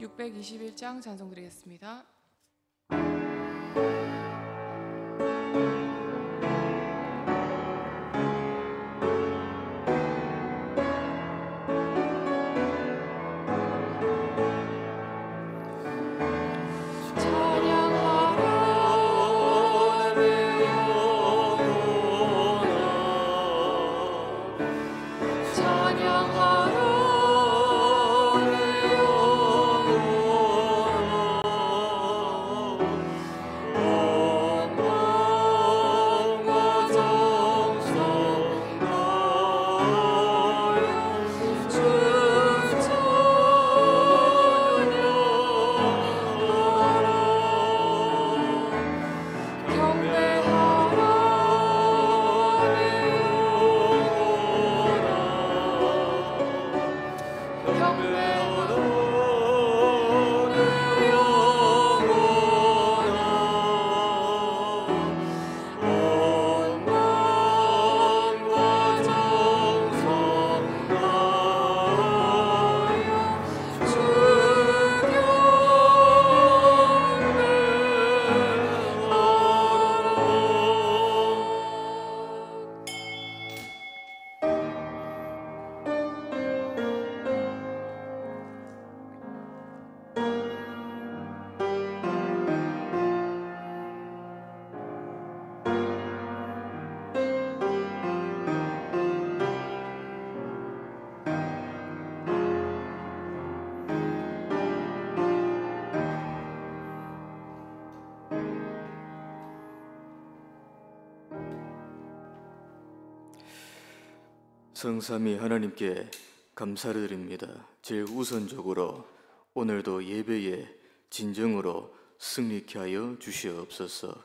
621장 찬송 드리겠습니다. 성삼위 하나님께 감사를 드립니다. 제일 우선적으로 오늘도 예배에 진정으로 승리케 하여 주시옵소서.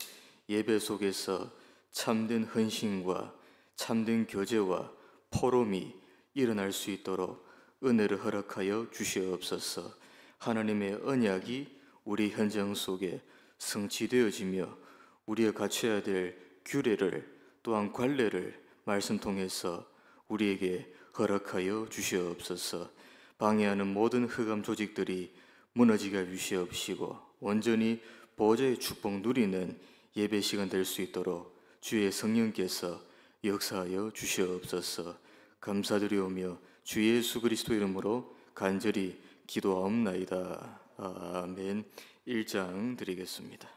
예배 속에서 참된 헌신과 참된 교제와 포럼이 일어날 수 있도록 은혜를 허락하여 주시옵소서. 하나님의 언약이 우리 현장 속에 성취되어지며 우리가 갖춰야 될 규례를 또한 관례를 말씀 통해서 우리에게 허락하여 주시옵소서. 방해하는 모든 흑암 조직들이 무너지게 해 주시옵시고 온전히 보좌의 축복 누리는 예배 시간 될 수 있도록 주의 성령께서 역사하여 주시옵소서. 감사드리오며 주 예수 그리스도 이름으로 간절히 기도하옵나이다. 아멘. 1장 드리겠습니다.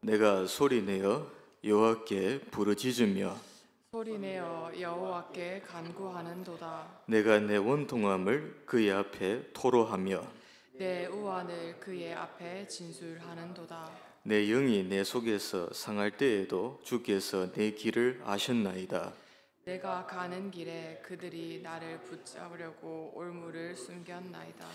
내가 소리내어 여호와께 부르짖으며 소리내어 여호와께 간구하는도다. 내가 내 원통함을 그의 앞에 토로하며 내 우환을 그의 앞에 진술하는도다. 내 영이 내 속에서 상할 때에도 주께서 내 길을 아셨나이다. 내가 가는 길에 그들이 나를 붙잡으려고 올무를 숨겼나이다.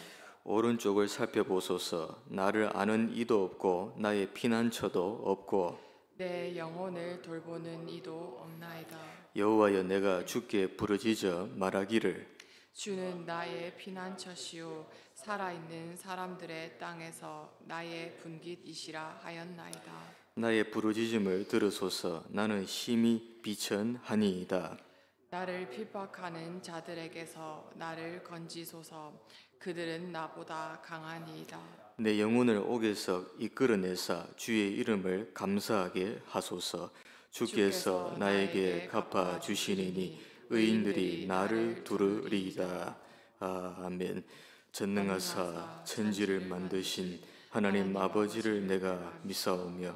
오른쪽을 살펴보소서. 나를 아는 이도 없고 나의 피난처도 없고 내 영혼을 돌보는 이도 없나이다. 여호와여, 내가 주께 부르짖어 말하기를 주는 나의 피난처시오 살아있는 사람들의 땅에서 나의 분깃이시라 하였나이다. 나의 부르짖음을 들으소서. 나는 심히 비천하니이다. 나를 핍박하는 자들에게서 나를 건지소서. 그들은 나보다 강하니이다. 내 영혼을 옥에서 이끌어내사 주의 이름을 감사하게 하소서. 주께서 나에게 갚아 주시리니 의인들이 나를 두르리이다. 아멘. 전능하사 천지를 만드신 하나님 아버지를 내가 믿사오며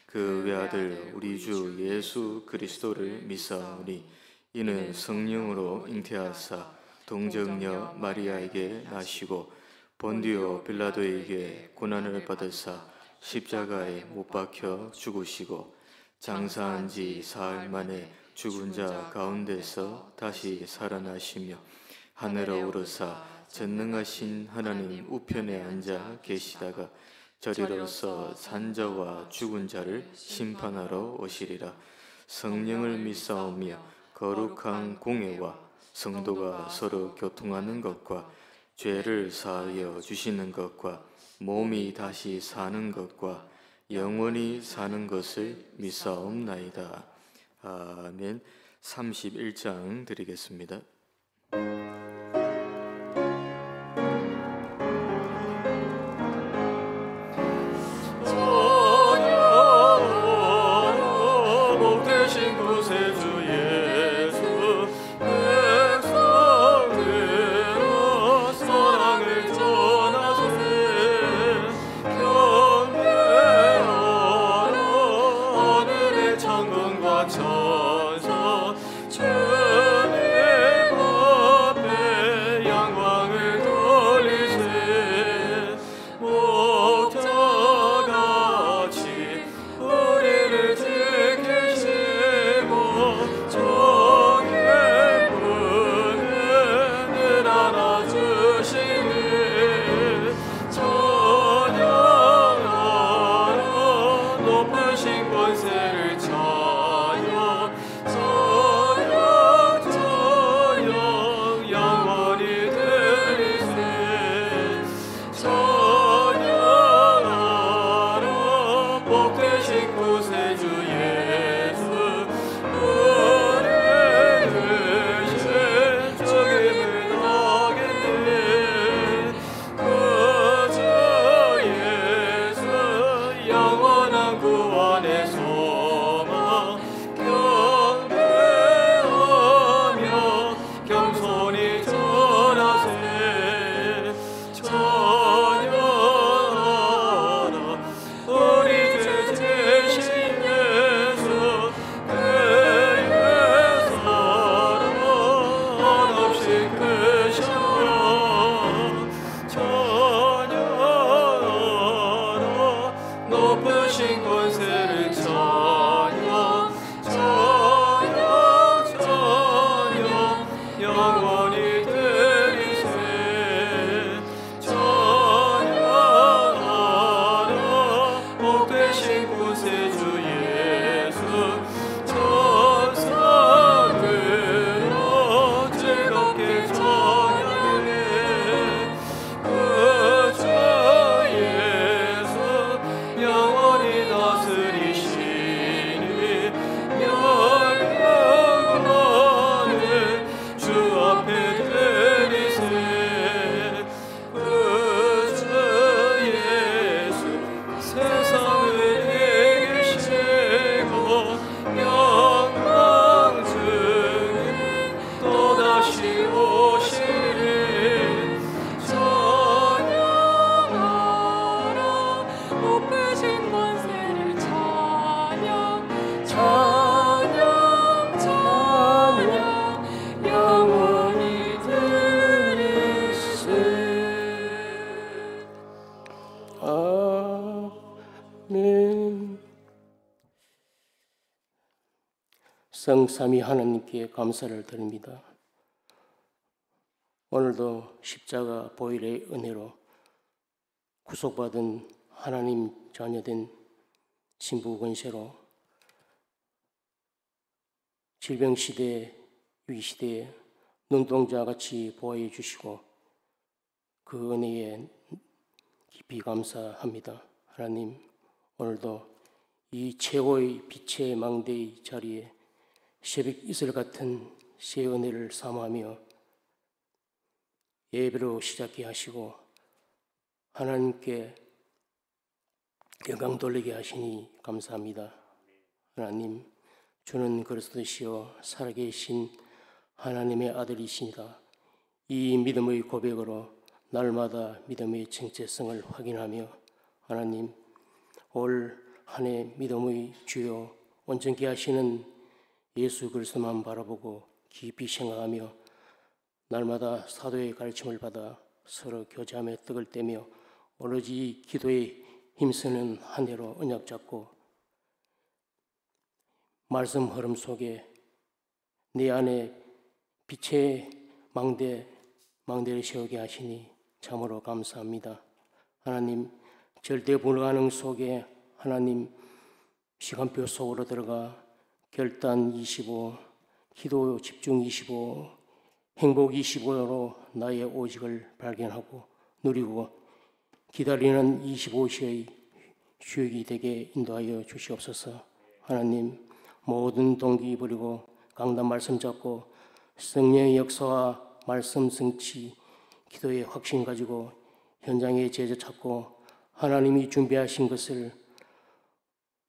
그 외아들 우리 주 예수 그리스도를 믿사오니 이는 성령으로 잉태하사 동정녀 마리아에게 나시고 본디오 빌라도에게 고난을 받으사 십자가에 못 박혀 죽으시고 장사한 지 사흘 만에 죽은 자 가운데서 다시 살아나시며 하늘에 오르사 전능하신 하나님 우편에 앉아 계시다가 저리로서 산자와 죽은 자를 심판하러 오시리라. 성령을 믿사오며 거룩한 공회와 성도가 서로 교통하는 것과 죄를 사하여 주시는 것과 몸이 다시 사는 것과 영원히 사는 것을 믿사옵나이다. 아멘. 31장 드리겠습니다. 성삼위 하나님께 감사를 드립니다. 오늘도 십자가 보혈의 은혜로 구속받은 하나님 자녀된 신부 권세로 질병시대, 위기시대에 눈동자같이 보호해 주시고 그 은혜에 깊이 감사합니다. 하나님, 오늘도 이 최고의 빛의 망대의 자리에 새벽 이슬 같은 새 은혜를 사모하며 예배로 시작해 하시고 하나님께 영광 돌리게 하시니 감사합니다. 하나님, 주는 그리스도시요 살아계신 하나님의 아들이시니다. 이 믿음의 고백으로 날마다 믿음의 정체성을 확인하며 하나님, 올 한 해 믿음의 주요 온전케 하시는 예수 그리스도만 바라보고 깊이 생각하며 날마다 사도의 가르침을 받아 서로 교제하며 떡을 떼며 오로지 기도에 힘쓰는 한 해로 언약 잡고 말씀 흐름 속에 내 안에 빛의 망대를 세우게 하시니 참으로 감사합니다. 하나님, 절대 불가능 속에 하나님 시간표 속으로 들어가 결단 25, 기도 집중 25, 행복 25로 나의 오직을 발견하고 누리고 기다리는 25시의 휴익이 되게 인도하여 주시옵소서. 하나님, 모든 동기 버리고 강단 말씀 잡고 성령의 역사와 말씀 성취, 기도의 확신 가지고 현장의 제자 찾고 하나님이 준비하신 것을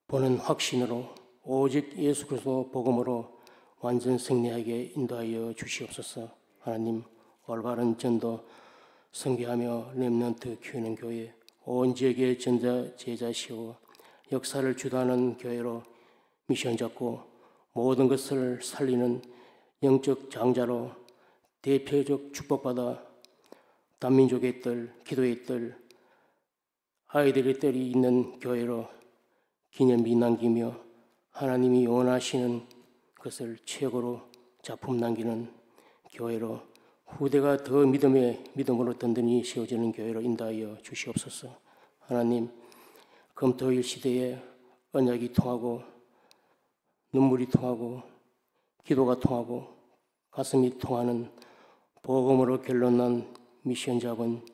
보는 확신으로 오직 예수 그리스도 복음으로 완전 승리하게 인도하여 주시옵소서. 하나님, 올바른 전도 선교하며 렘넌트 키우는 교회, 온 지역의 제자 세워 역사를 주도하는 교회로 미션 잡고 모든 것을 살리는 영적 장자로 대표적 축복받아 단민족의 뜰, 기도의 뜰, 아이들의 뜰이 있는 교회로 기념비 남기며 하나님이 원하시는 것을 최고로 작품 남기는 교회로 후대가 더 믿음으로 든든히 세워지는 교회로 인도하여 주시옵소서. 하나님, 금토일 시대에 언약이 통하고 눈물이 통하고 기도가 통하고 가슴이 통하는 복음으로 결론난 미션 잡은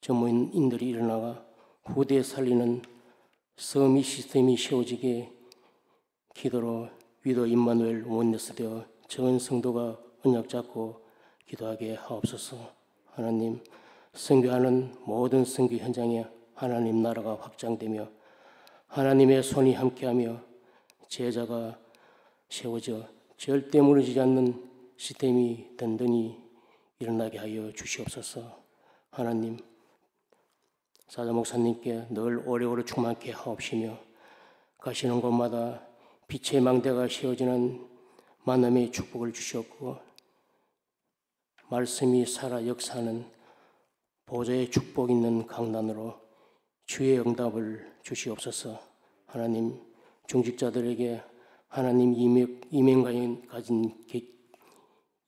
전문인들이 일어나가 후대에 살리는 서미 시스템이 세워지게 기도로 위도 임마누엘 원네스 되어 적은 성도가 언약 잡고 기도하게 하옵소서. 하나님, 선교하는 모든 선교 현장에 하나님 나라가 확장되며 하나님의 손이 함께하며 제자가 세워져 절대 무너지지 않는 시스템이 든든히 일어나게 하여 주시옵소서. 하나님, 사자 목사님께 늘 오래오래 충만케 하옵시며 가시는 곳마다 빛의 망대가 세워지는 만남의 축복을 주시옵고 말씀이 살아 역사하는 보좌의 축복 있는 강단으로 주의 응답을 주시옵소서. 하나님, 중직자들에게 하나님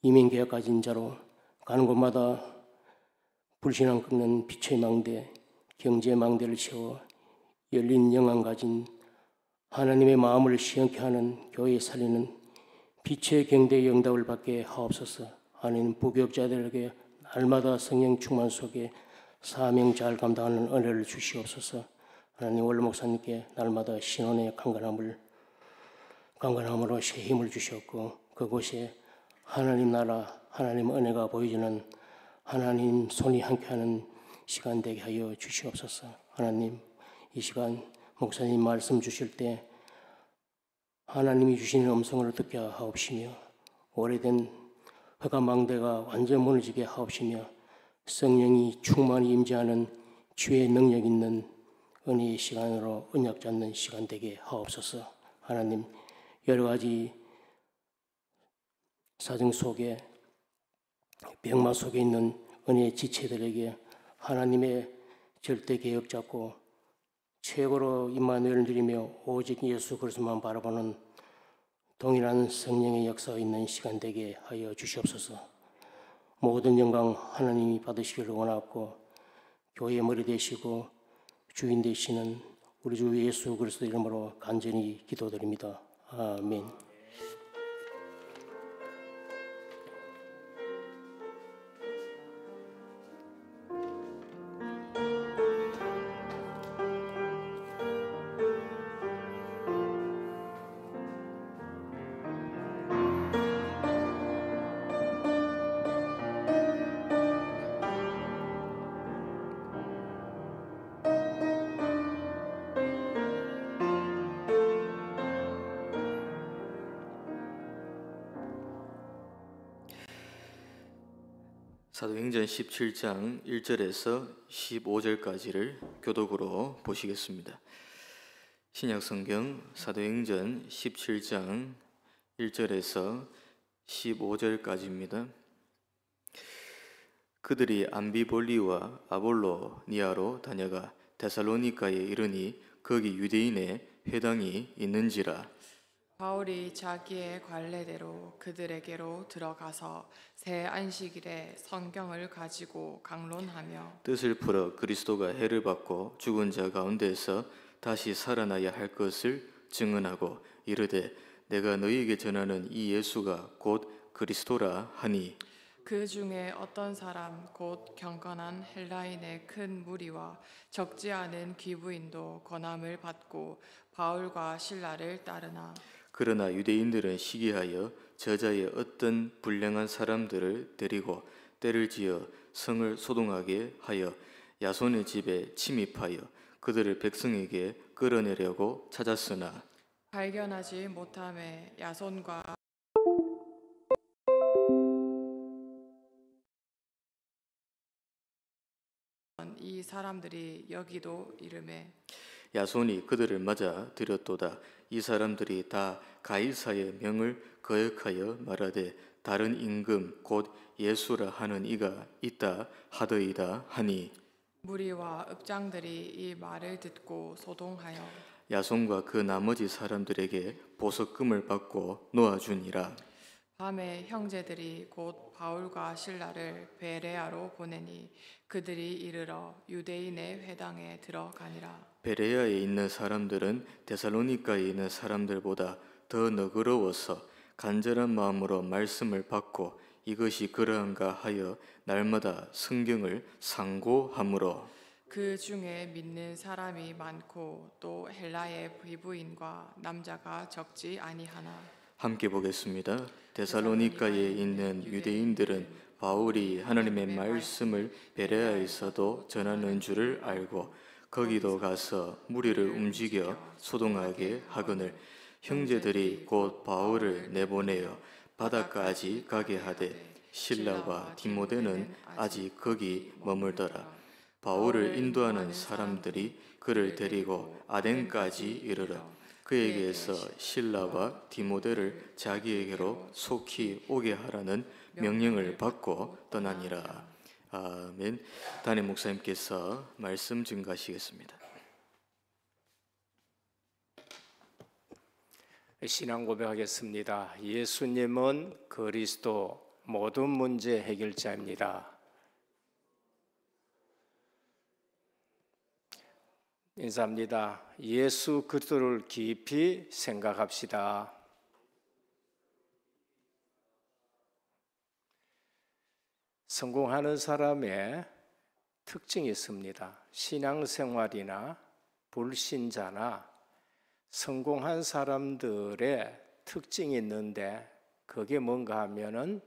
이명계약 가진 자로 가는 곳마다 불신앙 꺾는 빛의 망대, 경제 망대를 세워 열린 영안 가진 하나님의 마음을 시원케 하는 교회에 살리는 빛의 경대의 응답을 받게 하옵소서. 하나님, 부교육자들에게 날마다 성령 충만 속에 사명 잘 감당하는 은혜를 주시옵소서. 하나님, 원로 목사님께 날마다 신원의 강건함으로 새 힘을 주셨고 그곳에 하나님 나라, 하나님 은혜가 보여지는 하나님 손이 함께하는 시간 되게 하여 주시옵소서. 하나님, 이 시간 목사님 말씀 주실 때 하나님이 주시는 음성을 듣게 하옵시며 오래된 허가망대가 완전 무너지게 하옵시며 성령이 충만히 임재하는 주의 능력 있는 은혜의 시간으로 언약 잡는 시간 되게 하옵소서. 하나님, 여러 가지 사정 속에 병마 속에 있는 은혜의 지체들에게 하나님의 절대 개혁 잡고 최고로 임마누엘을 누리며 오직 예수 그리스도만 바라보는 동일한 성령의 역사가 있는 시간 되게 하여 주시옵소서. 모든 영광 하나님이 받으시기를 원하고 교회의 머리 되시고 주인 되시는 우리 주 예수 그리스도 이름으로 간절히 기도드립니다. 아멘. 사도행전 17장 1절에서 15절까지를 교독으로 보시겠습니다. 신약성경 사도행전 17장 1절에서 15절까지입니다. 그들이 암비볼리와 아볼로니아로 다녀가 데살로니가에 이르니 거기 유대인의 회당이 있는지라. 바울이 자기의 관례대로 그들에게로 들어가서 새 안식일에 성경을 가지고 강론하며 뜻을 풀어 그리스도가 해를 받고 죽은 자 가운데서 다시 살아나야 할 것을 증언하고 이르되 내가 너희에게 전하는 이 예수가 곧 그리스도라 하니 그 중에 어떤 사람 곧 경건한 헬라인의 큰 무리와 적지 않은 귀부인도 권함을 받고 바울과 신라를 따르나 그러나 유대인들은 시기하여 저자의 어떤 불량한 사람들을 데리고 때를 지어 성을 소동하게 하여 야손의 집에 침입하여 그들을 백성에게 끌어내려고 찾았으나 발견하지 못함에 야손과 이 사람들이 여기도 이름에 야손이 그들을 맞아 들였도다. 이 사람들이 다 가이사의 명을 거역하여 말하되 다른 임금 곧 예수라 하는 이가 있다 하더이다 하니 무리와 읍장들이 이 말을 듣고 소동하여 야손과 그 나머지 사람들에게 보석금을 받고 놓아주니라. 밤에 형제들이 곧 바울과 신라를 베레아로 보내니 그들이 이르러 유대인의 회당에 들어가니라. 베레아에 있는 사람들은 데살로니가에 있는 사람들보다 더 너그러워서 간절한 마음으로 말씀을 받고 이것이 그러한가 하여 날마다 성경을 상고하므로 그 중에 믿는 사람이 많고 또 헬라의 귀부인과 남자가 적지 아니하나. 함께 보겠습니다. 데살로니가에 있는 유대인들은 바울이 하나님의 말씀을 베레아에서도 전하는 줄을 알고 거기도 가서 무리를 움직여 소동하게 하거늘 형제들이 곧 바울을 내보내어 바다까지 가게 하되 실라와 디모데는 아직 거기 머물더라. 바울을 인도하는 사람들이 그를 데리고 아덴까지 이르러 그에게서 실라와 디모데를 자기에게로 속히 오게 하라는 명령을 받고 떠나니라. 아멘. 담임 목사님께서 말씀 증가하시겠습니다. 신앙 고백하겠습니다. 예수님은 그리스도 모든 문제 해결자입니다. 인사합니다. 예수 그리스도를 깊이 생각합시다. 성공하는 사람의 특징이 있습니다. 신앙생활이나 불신자나 성공한 사람들의 특징이 있는데 그게 뭔가 하면은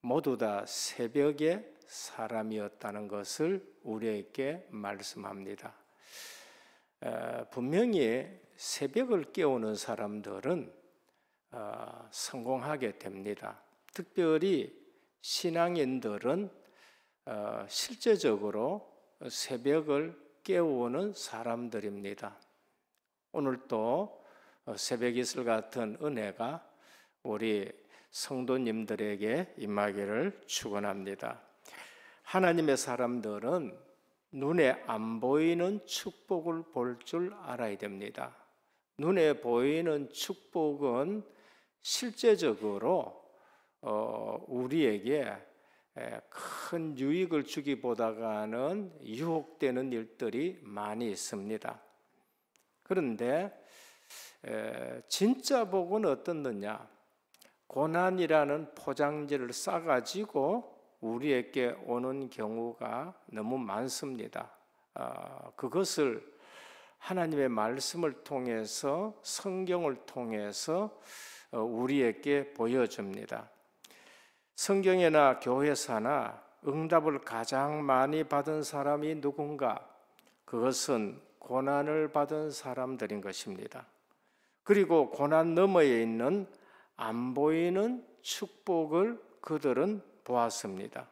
모두 다 새벽의 사람이었다는 것을 우리에게 말씀합니다. 분명히 새벽을 깨우는 사람들은 성공하게 됩니다. 특별히 신앙인들은 실제적으로 새벽을 깨우는 사람들입니다. 오늘 또 새벽 이슬 같은 은혜가 우리 성도님들에게 임하기를 축원합니다. 하나님의 사람들은 눈에 안 보이는 축복을 볼 줄 알아야 됩니다. 눈에 보이는 축복은 실제적으로 우리에게 큰 유익을 주기보다는 유혹되는 일들이 많이 있습니다. 그런데 진짜 복은 어떻느냐? 고난이라는 포장지를 싸가지고 우리에게 오는 경우가 너무 많습니다. 그것을 하나님의 말씀을 통해서 성경을 통해서 우리에게 보여줍니다. 성경이나 교회사나 응답을 가장 많이 받은 사람이 누군가? 그것은 고난을 받은 사람들인 것입니다. 그리고 고난 너머에 있는 안 보이는 축복을 그들은 보았습니다.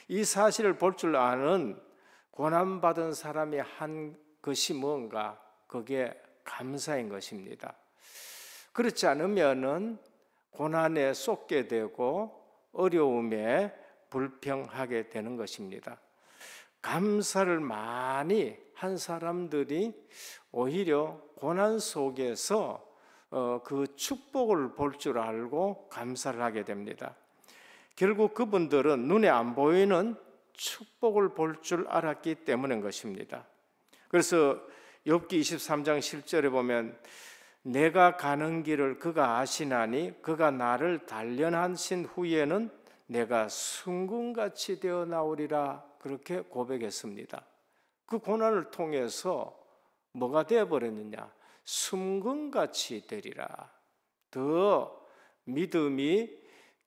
이 사실을 볼 줄 아는 고난받은 사람이 한 것이 뭔가? 그게 감사인 것입니다. 그렇지 않으면은 고난에 쏟게 되고 어려움에 불평하게 되는 것입니다. 감사를 많이 한 사람들이 오히려 고난 속에서 그 축복을 볼 줄 알고 감사를 하게 됩니다. 결국 그분들은 눈에 안 보이는 축복을 볼 줄 알았기 때문인 것입니다. 그래서 욥기 23장 10절에 보면 내가 가는 길을 그가 아시나니 그가 나를 단련하신 후에는 내가 순금같이 되어 나오리라, 그렇게 고백했습니다. 그 고난을 통해서 뭐가 되어버렸느냐? 순금같이 되리라. 더 믿음이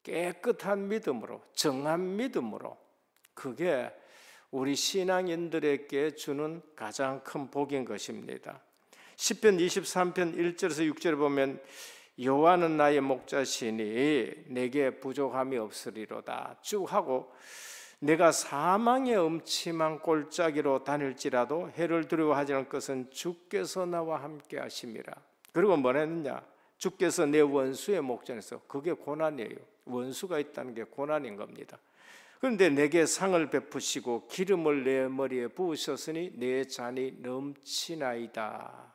깨끗한 믿음으로, 정한 믿음으로, 그게 우리 신앙인들에게 주는 가장 큰 복인 것입니다. 시편 23편 1절에서 6절에 보면 여호와는 나의 목자시니 내게 부족함이 없으리로다 쭉 하고, 내가 사망의 음침한 골짜기로 다닐지라도 해를 두려워하지 않을 것은 주께서 나와 함께 하심이라. 그리고 뭐라 했느냐? 주께서 내 원수의 목전에서, 그게 고난이에요. 원수가 있다는 게 고난인 겁니다. 그런데 내게 상을 베푸시고 기름을 내 머리에 부으셨으니 내 잔이 넘치나이다.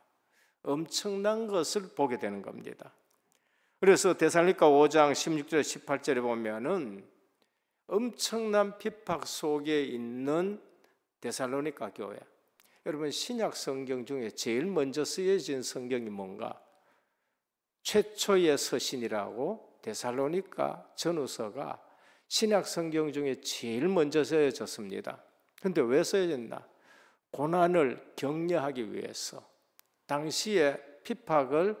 엄청난 것을 보게 되는 겁니다. 그래서 데살로니가 5장 16절 18절에 보면은 엄청난 핍박 속에 있는 데살로니가 교회, 여러분 신약 성경 중에 제일 먼저 쓰여진 성경이 뭔가? 최초의 서신이라고 데살로니가 전후서가 신약 성경 중에 제일 먼저 쓰여졌습니다. 그런데 왜 쓰여졌나? 고난을 격려하기 위해서, 당시의 핍박을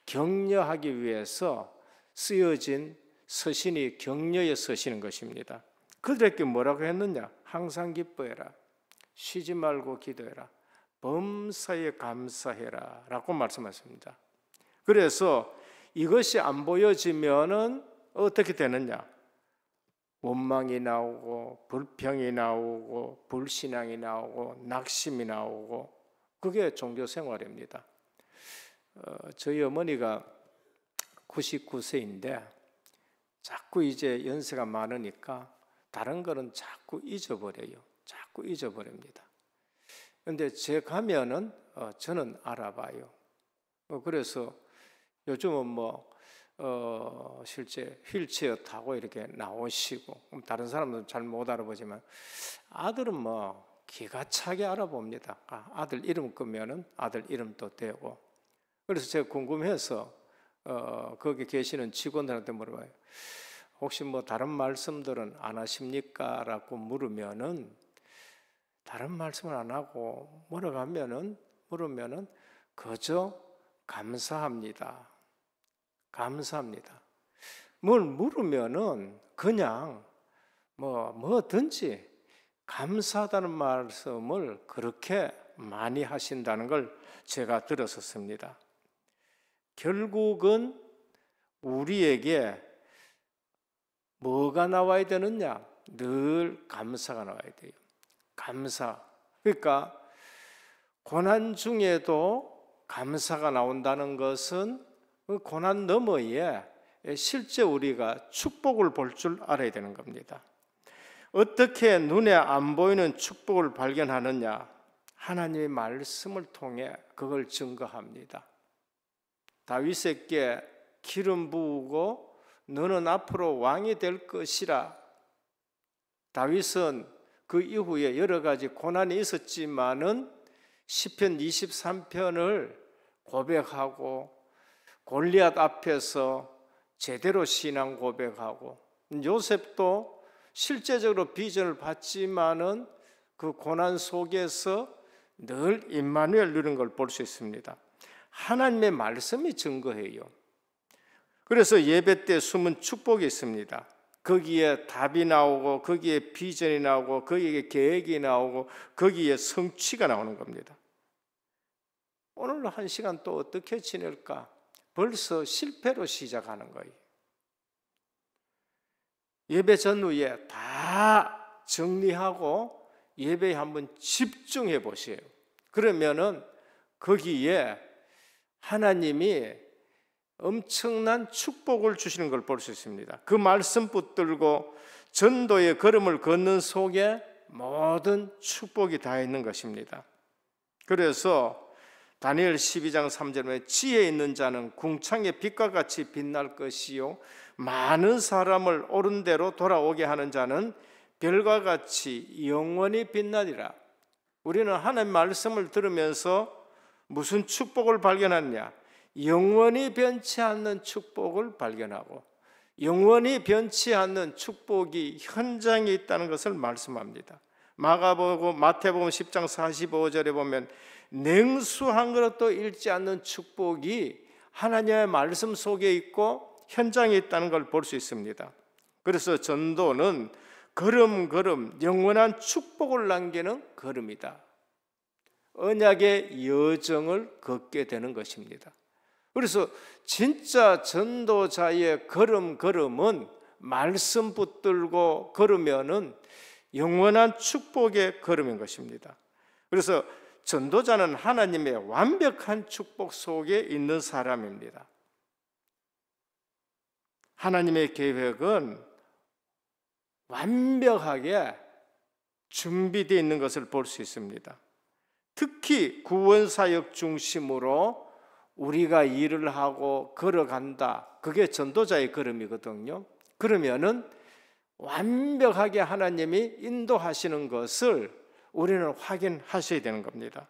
격려하기 위해서 쓰여진 서신이 격려의 서신인 것입니다. 그들에게 뭐라고 했느냐? 항상 기뻐해라, 쉬지 말고 기도해라, 범사에 감사해라 라고 말씀하십니다. 그래서 이것이 안 보여지면은 어떻게 되느냐? 원망이 나오고 불평이 나오고 불신앙이 나오고 낙심이 나오고, 그게 종교생활입니다. 저희 어머니가 99세인데 자꾸 이제 연세가 많으니까 다른 거는 자꾸 잊어버려요. 자꾸 잊어버립니다. 그런데 제 가면은 저는 알아봐요. 그래서 요즘은 실제 휠체어 타고 이렇게 나오시고, 다른 사람들은 잘 못 알아보지만 아들은 기가 차게 알아봅니다. 아들 이름 끄면은 아들 이름도 되고. 그래서 제가 궁금해서 거기 계시는 직원들한테 물어봐요. 혹시 다른 말씀들은 안 하십니까? 라고 물으면은 다른 말씀을 안 하고 물으면은 그저 감사합니다. 감사합니다. 뭘 물으면은 그냥 뭐든지 감사하다는 말씀을 그렇게 많이 하신다는 걸 제가 들었었습니다. 결국은 우리에게 뭐가 나와야 되느냐? 늘 감사가 나와야 돼요. 감사. 그러니까 고난 중에도 감사가 나온다는 것은 그 고난 너머에 실제 우리가 축복을 볼 줄 알아야 되는 겁니다. 어떻게 눈에 안 보이는 축복을 발견하느냐? 하나님의 말씀을 통해 그걸 증거합니다. 다윗에게 기름 부으고 너는 앞으로 왕이 될 것이라. 다윗은 그 이후에 여러 가지 고난이 있었지만은 시편 23편을 고백하고 골리앗 앞에서 제대로 신앙 고백하고, 요셉도 실제적으로 비전을 받지만은 그 고난 속에서 늘 임마누엘 누리는 걸 볼 수 있습니다. 하나님의 말씀이 증거해요. 그래서 예배 때 숨은 축복이 있습니다. 거기에 답이 나오고 거기에 비전이 나오고 거기에 계획이 나오고 거기에 성취가 나오는 겁니다. 오늘 한 시간 또 어떻게 지낼까? 벌써 실패로 시작하는 거예요. 예배 전후에 다 정리하고 예배에 한번 집중해 보세요. 그러면은 거기에 하나님이 엄청난 축복을 주시는 걸 볼 수 있습니다. 그 말씀 붙들고 전도의 걸음을 걷는 속에 모든 축복이 다 있는 것입니다. 그래서 다니엘 12장 3절에 지혜 있는 자는 궁창의 빛과 같이 빛날 것이요 많은 사람을 옳은 대로 돌아오게 하는 자는 별과 같이 영원히 빛나리라. 우리는 하나님의 말씀을 들으면서 무슨 축복을 발견하느냐? 영원히 변치 않는 축복을 발견하고 영원히 변치 않는 축복이 현장에 있다는 것을 말씀합니다. 마태복음 10장 45절에 보면 냉수 한 그릇도 잃지 않는 축복이 하나님의 말씀 속에 있고 현장에 있다는 걸 볼 수 있습니다. 그래서 전도는 걸음걸음 영원한 축복을 남기는 걸음이다. 언약의 여정을 걷게 되는 것입니다. 그래서 진짜 전도자의 걸음걸음은 말씀 붙들고 걸으면은 영원한 축복의 걸음인 것입니다. 그래서 전도자는 하나님의 완벽한 축복 속에 있는 사람입니다. 하나님의 계획은 완벽하게 준비되어 있는 것을 볼 수 있습니다. 특히 구원사역 중심으로 우리가 일을 하고 걸어간다. 그게 전도자의 걸음이거든요. 그러면은 완벽하게 하나님이 인도하시는 것을 우리는 확인하셔야 되는 겁니다.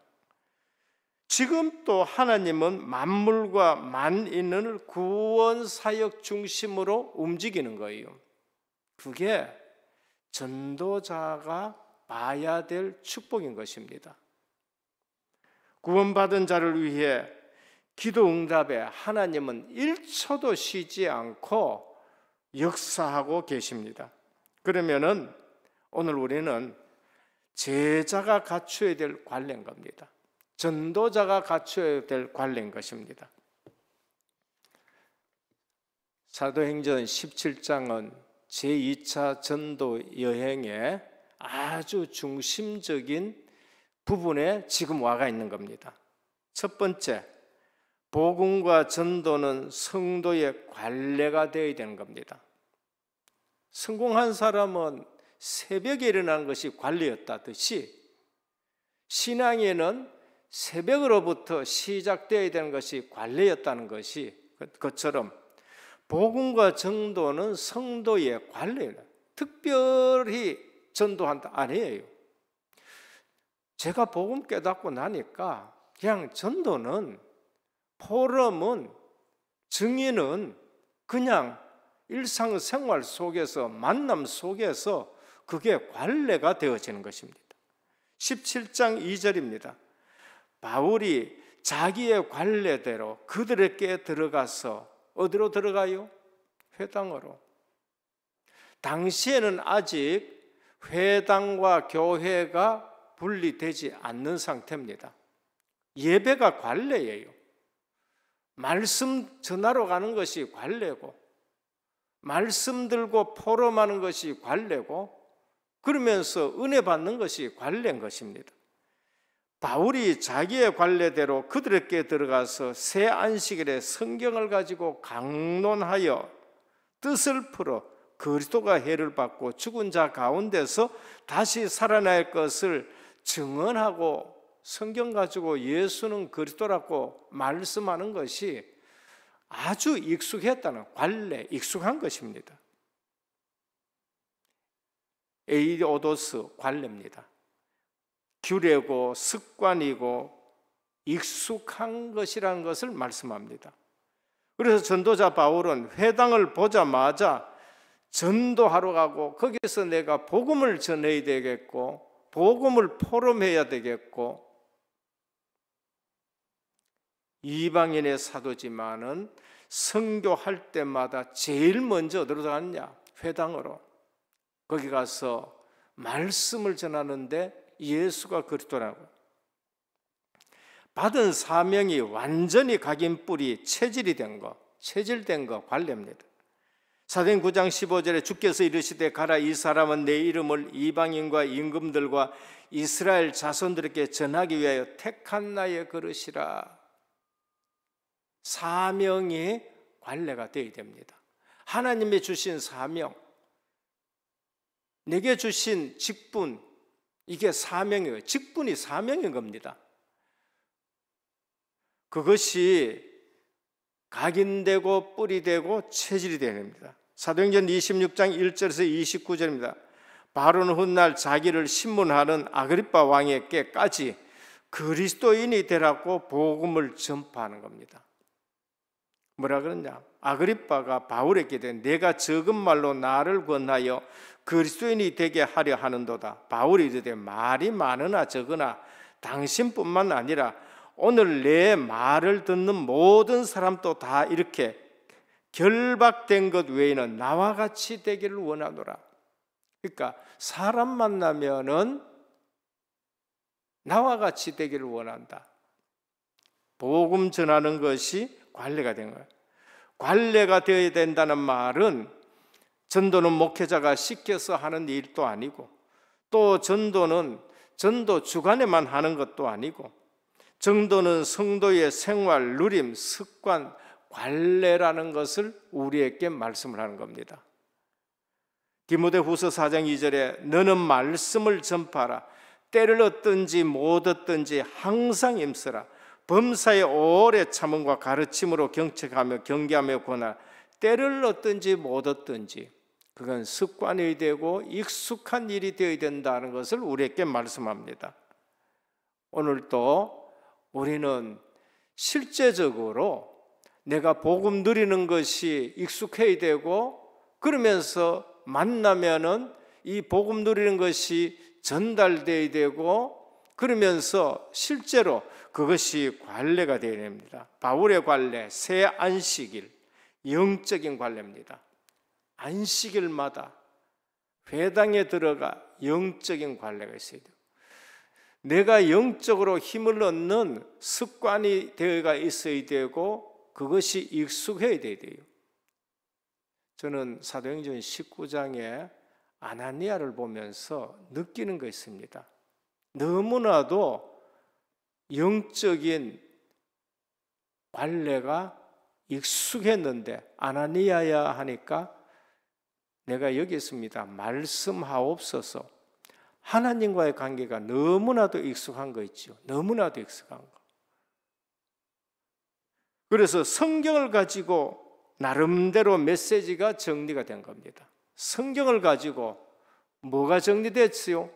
지금 또 하나님은 만물과 만인을 구원사역 중심으로 움직이는 거예요. 그게 전도자가 봐야 될 축복인 것입니다. 구원받은 자를 위해 기도 응답에 하나님은 1초도 쉬지 않고 역사하고 계십니다. 그러면은 오늘 우리는 제자가 갖춰야 될 관례인 겁니다. 전도자가 갖춰야 될 관례인 것입니다. 사도행전 17장은 제2차 전도 여행의 아주 중심적인 부분에 지금 와가 있는 겁니다. 첫 번째, 복음과 전도는 성도의 관례가 되어야 되는 겁니다. 성공한 사람은 새벽에 일어나는 것이 관례였다듯이 신앙에는 새벽으로부터 시작되어야 되는 것이 관례였다는 것처럼 복음과 전도는 성도의 관례예요. 특별히 전도한다 아니에요. 제가 복음 깨닫고 나니까 그냥 전도는 포럼은 증인은 그냥 일상생활 속에서 만남 속에서 그게 관례가 되어지는 것입니다. 17장 2절입니다. 바울이 자기의 관례대로 그들에게 들어가서 어디로 들어가요? 회당으로. 당시에는 아직 회당과 교회가 분리되지 않는 상태입니다. 예배가 관례예요. 말씀 전하러 가는 것이 관례고 말씀 들고 포럼하는 것이 관례고 그러면서 은혜 받는 것이 관례인 것입니다. 바울이 자기의 관례대로 그들에게 들어가서 새 안식일에 성경을 가지고 강론하여 뜻을 풀어 그리스도가 해를 받고 죽은 자 가운데서 다시 살아날 것을 증언하고 성경 가지고 예수는 그리스도라고 말씀하는 것이 아주 익숙했다는 관례, 익숙한 것입니다. 에이오도스 관례입니다. 규례고 습관이고 익숙한 것이라는 것을 말씀합니다. 그래서 전도자 바울은 회당을 보자마자 전도하러 가고 거기서 내가 복음을 전해야 되겠고 복음을 포럼해야 되겠고 이방인의 사도지만은 선교할 때마다 제일 먼저 어디로 갔냐? 회당으로. 거기 가서 말씀을 전하는데 예수가 그리스도라고. 받은 사명이 완전히 각인뿔이 체질된 거 관례입니다. 사도행 9장 15절에 주께서 이르시되 가라 이 사람은 내 이름을 이방인과 임금들과 이스라엘 자손들에게 전하기 위하여 택한 나의 그릇이라. 사명이 관례가 되어야 됩니다. 하나님이 주신 사명, 내게 주신 직분, 이게 사명이에요. 직분이 사명인 겁니다. 그것이 각인되고 뿌리 되고 체질이 되는 겁니다. 사도행전 26장 1절에서 29절입니다. 바로는 훗날 자기를 신문하는 아그리빠 왕에게까지 그리스도인이 되라고 복음을 전파하는 겁니다. 뭐라 그러냐? 아그리빠가 바울에게 내가 적은 말로 나를 권하여 그리스도인이 되게 하려 하는도다. 바울이 이르되 말이 많으나 적으나 당신뿐만 아니라 오늘 내 말을 듣는 모든 사람도 다 이렇게 결박된 것 외에는 나와 같이 되기를 원하노라. 그러니까 사람 만나면은 나와 같이 되기를 원한다. 복음 전하는 것이 관례가 된 거예요. 관례가 되어야 된다는 말은 전도는 목회자가 시켜서 하는 일도 아니고, 또 전도는 전도 주간에만 하는 것도 아니고, 전도는 성도의 생활, 누림, 습관, 관례라는 것을 우리에게 말씀을 하는 겁니다. 디모데후서 4장 2절에 너는 말씀을 전파하라. 때를 얻든지 못 얻든지 항상 힘쓰라. 범사에 오래 참음과 가르침으로 경책하며 경계하며 권하라. 때를 얻든지 못 얻든지 그건 습관이 되고 익숙한 일이 되어야 된다는 것을 우리에게 말씀합니다. 오늘도 우리는 실제적으로 내가 복음 누리는 것이 익숙해야 되고, 그러면서 만나면은 이 복음 누리는 것이 전달되어야 되고, 그러면서 실제로 그것이 관례가 되어야 됩니다. 바울의 관례, 새 안식일, 영적인 관례입니다. 안식일마다 회당에 들어가 영적인 관례가 있어야 돼요. 내가 영적으로 힘을 얻는 습관이 되어가 있어야 되고, 그것이 익숙해야 돼요. 저는 사도행전 19장에 아나니아를 보면서 느끼는 거 있습니다. 너무나도 영적인 관례가 익숙했는데 아나니아야 하니까 내가 여기 있습니다. 말씀하옵소서. 하나님과의 관계가 너무나도 익숙한 거 있죠. 너무나도 익숙한 거. 그래서 성경을 가지고 나름대로 메시지가 정리가 된 겁니다. 성경을 가지고 뭐가 정리됐어요?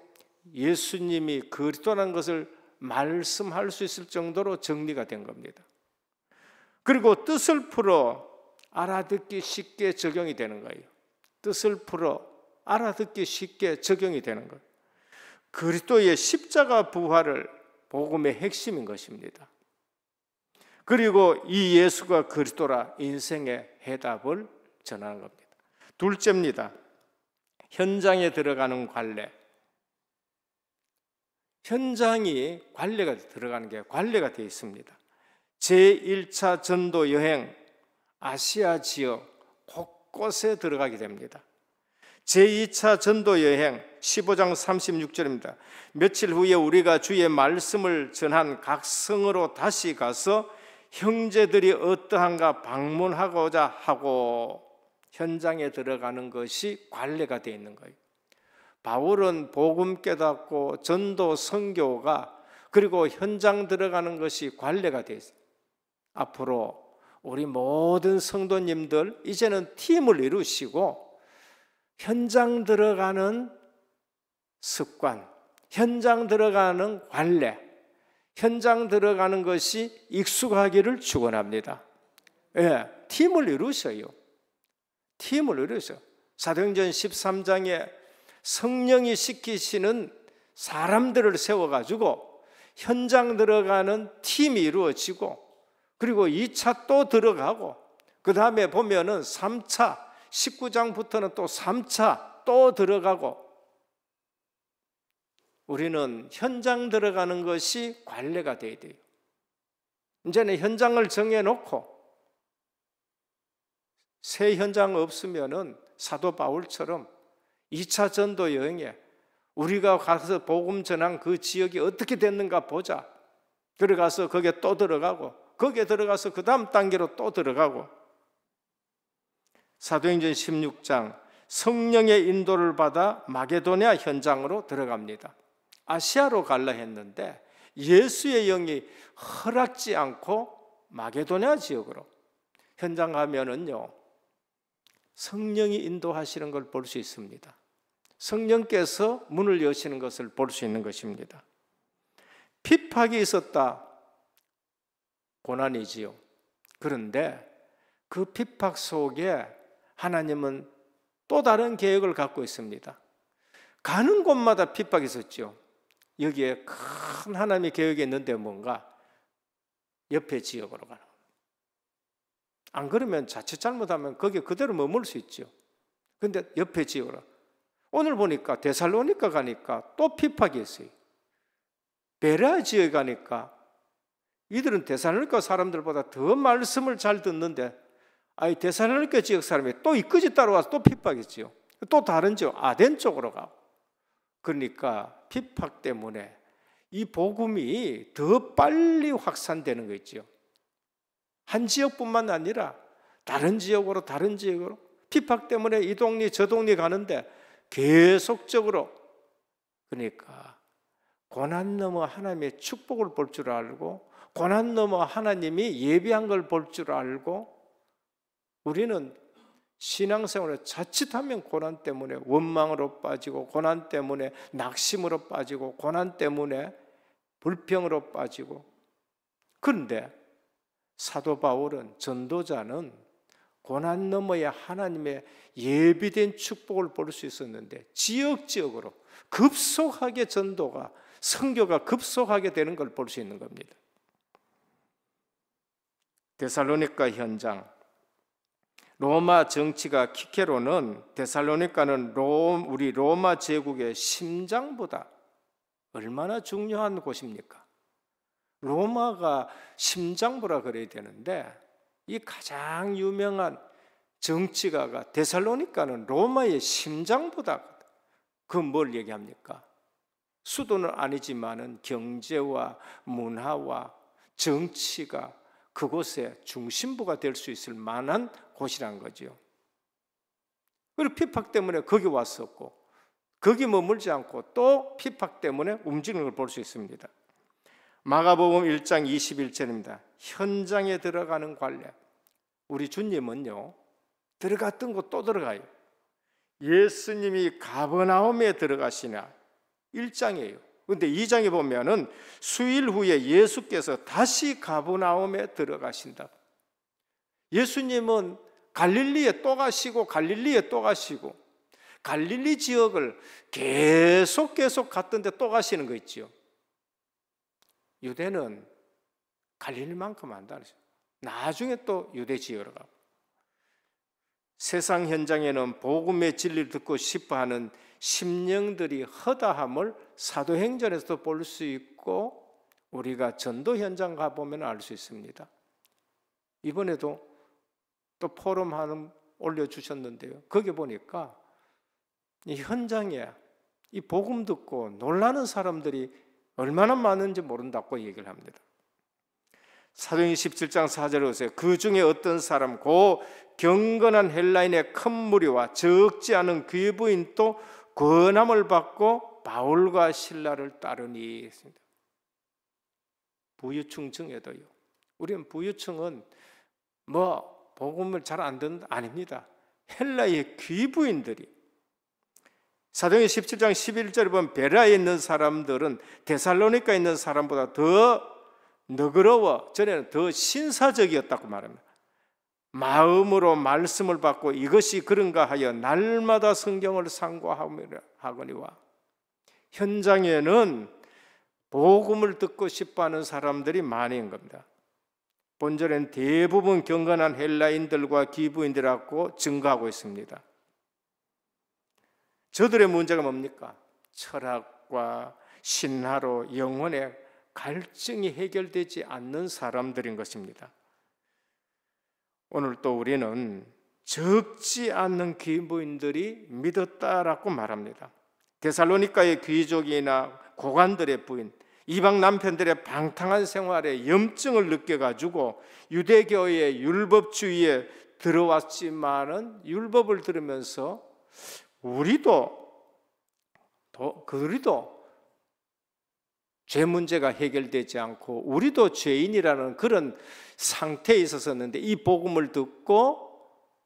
예수님이 그리스도라는 것을 말씀할 수 있을 정도로 정리가 된 겁니다. 그리고 뜻을 풀어 알아듣기 쉽게 적용이 되는 거예요. 뜻을 풀어 알아듣기 쉽게 적용이 되는 거예요. 그리스도의 십자가 부활을 복음의 핵심인 것입니다. 그리고 이 예수가 그리스도라 인생의 해답을 전하는 겁니다. 둘째입니다. 현장에 들어가는 관례. 현장이 관례가 들어가는 게 관례가 되어 있습니다. 제1차 전도 여행 아시아 지역 곳곳에 들어가게 됩니다. 제2차 전도 여행 15장 36절입니다. 며칠 후에 우리가 주의 말씀을 전한 각 성으로 다시 가서 형제들이 어떠한가 방문하고자 하고, 현장에 들어가는 것이 관례가 되어 있는 거예요. 바울은 복음 깨닫고 전도 선교가, 그리고 현장 들어가는 것이 관례가 되어 있어요. 앞으로 우리 모든 성도님들 이제는 팀을 이루시고 현장 들어가는 습관, 현장 들어가는 관례, 현장 들어가는 것이 익숙하기를 축원합니다. 예, 팀을 이루셔요. 팀을 이루셔요. 사도행전 13장에 성령이 시키시는 사람들을 세워가지고 현장 들어가는 팀이 이루어지고, 그리고 2차 또 들어가고, 그 다음에 보면은 3차, 19장부터는 또 3차 또 들어가고, 우리는 현장 들어가는 것이 관례가 되어야 돼요. 이제는 현장을 정해놓고, 새 현장 없으면은 사도 바울처럼 2차 전도 여행에 우리가 가서 복음 전한 그 지역이 어떻게 됐는가 보자. 들어가서 거기에 또 들어가고, 거기에 들어가서 그 다음 단계로 또 들어가고. 사도행전 16장 성령의 인도를 받아 마게도냐 현장으로 들어갑니다. 아시아로 갈라 했는데 예수의 영이 허락지 않고 마게도냐 지역으로 현장 가면은요 성령이 인도하시는 걸 볼 수 있습니다. 성령께서 문을 여시는 것을 볼 수 있는 것입니다. 핍박이 있었다. 고난이지요. 그런데 그 핍박 속에 하나님은 또 다른 계획을 갖고 있습니다. 가는 곳마다 핍박이 있었죠. 여기에 큰 하나님의 계획이 있는데 뭔가 옆에 지역으로 가는 거예요. 안 그러면 자칫 잘못하면 거기에 그대로 머물 수 있죠. 그런데 옆에 지역으로. 오늘 보니까 데살로니가 가니까 또 핍박이 있어요. 베레아 지역에 가니까 이들은 데살로니가 사람들보다 더 말씀을 잘 듣는데 데살로니가 지역 사람이 또 이끄지 따라와서 또 핍박했지요. 또 다른 지역 아덴 쪽으로 가고. 그러니까 핍박 때문에 이 복음이 더 빨리 확산되는 거 있죠. 한 지역뿐만 아니라 다른 지역으로 핍박 때문에 이 동네 저 동네 가는데 계속적으로 그러니까 고난 넘어 하나님의 축복을 볼 줄 알고 고난 넘어 하나님이 예비한 걸 볼 줄 알고 우리는 신앙생활을 자칫하면 고난 때문에 원망으로 빠지고 고난 때문에 낙심으로 빠지고 고난 때문에 불평으로 빠지고 그런데 사도 바울은 전도자는 고난 너머에 하나님의 예비된 축복을 볼 수 있었는데 지역으로 급속하게 전도가 선교가 급속하게 되는 걸 볼 수 있는 겁니다. 데살로니가 현장 로마 정치가 키케로는 데살로니가는 우리 로마 제국의 심장보다 얼마나 중요한 곳입니까? 로마가 심장부라 그래야 되는데 이 가장 유명한 정치가가 데살로니가는 로마의 심장보다 그 뭘 얘기합니까? 수도는 아니지만은 경제와 문화와 정치가 그곳의 중심부가 될 수 있을 만한 곳이란 거죠. 그리고 핍박 때문에 거기 왔었고 거기 머물지 않고 또 핍박 때문에 움직이는 걸 볼 수 있습니다. 마가복음 1장 21절입니다. 현장에 들어가는 관례. 우리 주님은요 들어갔던 곳 또 들어가요. 예수님이 가버나움에 들어가시나 1장이에요. 그런데 2장에 보면은 수일 후에 예수께서 다시 가버나움에 들어가신다. 예수님은 갈릴리에 또 가시고 갈릴리에 또 가시고 갈릴리 지역을 계속 갔던데 또 가시는 거 있지요. 유대는 갈릴리만큼 한다. 나중에 또 유대 지역으로 가고 세상 현장에는 복음의 진리를 듣고 싶어하는 심령들이 허다함을 사도행전에서도 볼 수 있고 우리가 전도 현장 가보면 알 수 있습니다. 이번에도 또 포럼 올려주셨는데요. 거기 보니까 이 현장에 이 복음 듣고 놀라는 사람들이 얼마나 많은지 모른다고 얘기를 합니다. 사도행전 17장 4절에 보세요. 그 중에 어떤 사람 고 경건한 헬라인의 큰 무리와 적지 않은 귀부인도 권함을 받고 바울과 실라를 따르니 했습니다. 부유층 중에도요. 우리는 부유층은 복음을 잘 안 듣는 아닙니다. 헬라의 귀부인들이 사도행전 17장 11절에 보면 베레아에 있는 사람들은 데살로니가에 있는 사람보다 더 너그러워 전에는 더 신사적이었다고 말합니다. 마음으로 말씀을 받고 이것이 그런가 하여 날마다 성경을 상고하거니와 현장에는 복음을 듣고 싶어하는 사람들이 많은 겁니다. 본절엔 대부분 경건한 헬라인들과 기부인들하고 증거하고 있습니다. 저들의 문제가 뭡니까? 철학과 신화로 영혼의 갈증이 해결되지 않는 사람들인 것입니다. 오늘 또 우리는 적지 않는 기부인들이 믿었다라고 말합니다. 데살로니가의 귀족이나 고관들의 부인, 이방 남편들의 방탕한 생활에 염증을 느껴가지고 유대교의 율법주의에 들어왔지만은 율법을 들으면서 그들도 죄 문제가 해결되지 않고 우리도 죄인이라는 그런 상태에 있었었는데 이 복음을 듣고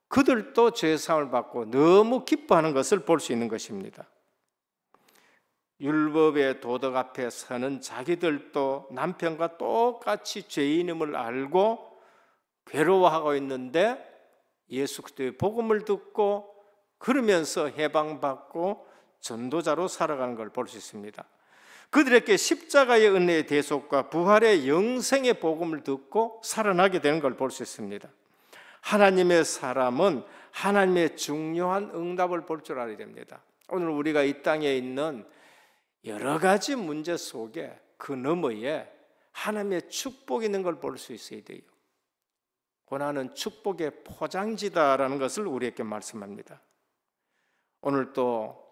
그들도 죄사함을 받고 너무 기뻐하는 것을 볼 수 있는 것입니다. 율법의 도덕 앞에 서는 자기들도 남편과 똑같이 죄인임을 알고 괴로워하고 있는데 예수 그리스도의 복음을 듣고 그러면서 해방받고 전도자로 살아가는 걸 볼 수 있습니다. 그들에게 십자가의 은혜의 대속과 부활의 영생의 복음을 듣고 살아나게 되는 걸 볼 수 있습니다. 하나님의 사람은 하나님의 중요한 응답을 볼 줄 알아야 됩니다. 오늘 우리가 이 땅에 있는 여러 가지 문제 속에 그 너머에 하나님의 축복이 있는 걸 볼 수 있어야 돼요. 고난은 축복의 포장지다라는 것을 우리에게 말씀합니다. 오늘 또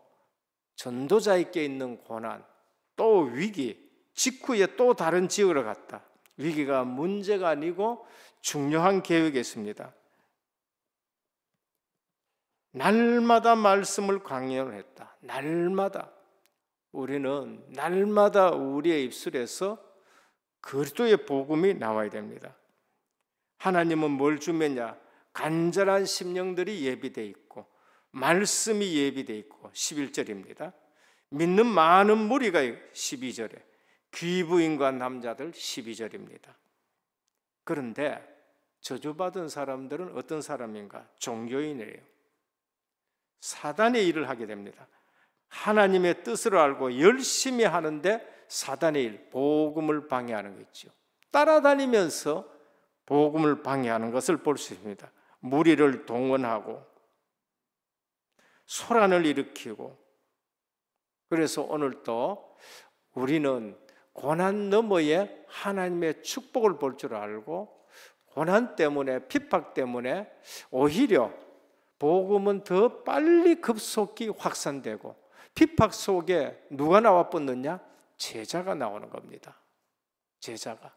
전도자에게 있는 고난, 또 위기, 직후에 또 다른 지역으로 갔다. 위기가 문제가 아니고 중요한 계획이 있습니다. 날마다 말씀을 강연했다. 날마다 우리는 날마다 우리의 입술에서 그리스도의 복음이 나와야 됩니다. 하나님은 뭘 주면야? 간절한 심령들이 예비되어 있고 말씀이 예비되어 있고 11절입니다. 믿는 많은 무리가 12절에 귀부인과 남자들 12절입니다. 그런데 저주받은 사람들은 어떤 사람인가? 종교인이에요. 사단의 일을 하게 됩니다. 하나님의 뜻을 알고 열심히 하는데 사단의 일, 복음을 방해하는 거 있죠. 따라다니면서 복음을 방해하는 것을 볼 수 있습니다. 무리를 동원하고 소란을 일으키고, 그래서 오늘 또 우리는 고난 너머에 하나님의 축복을 볼 줄 알고 고난 때문에, 핍박 때문에 오히려 복음은 더 빨리 급속히 확산되고, 핍박 속에 누가 나와 붙느냐? 제자가 나오는 겁니다. 제자가.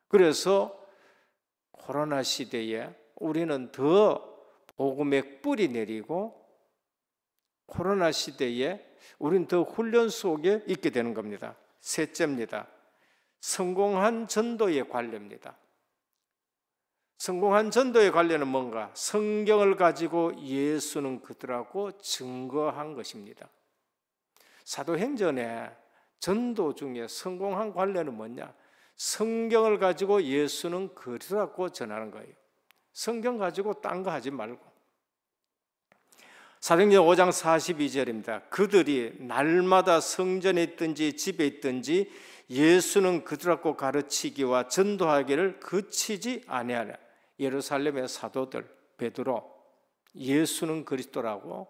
그래서 코로나 시대에 우리는 더 복음의 뿌리 내리고, 코로나 시대에 우리는 더 훈련 속에 있게 되는 겁니다. 셋째입니다. 성공한 전도의 관례입니다. 성공한 전도의 관례는 뭔가? 성경을 가지고 예수는 그들하고 증거한 것입니다. 사도행전에 전도 중에 성공한 관례는 뭐냐? 성경을 가지고 예수는 그리스도라고 전하는 거예요. 성경 가지고 딴 거 하지 말고. 사도행전 5장 42절입니다. 그들이 날마다 성전에 있든지 집에 있든지 예수는 그들라고 가르치기와 전도하기를 그치지 아니하냐. 예루살렘의 사도들, 베드로, 예수는 그리스도라고.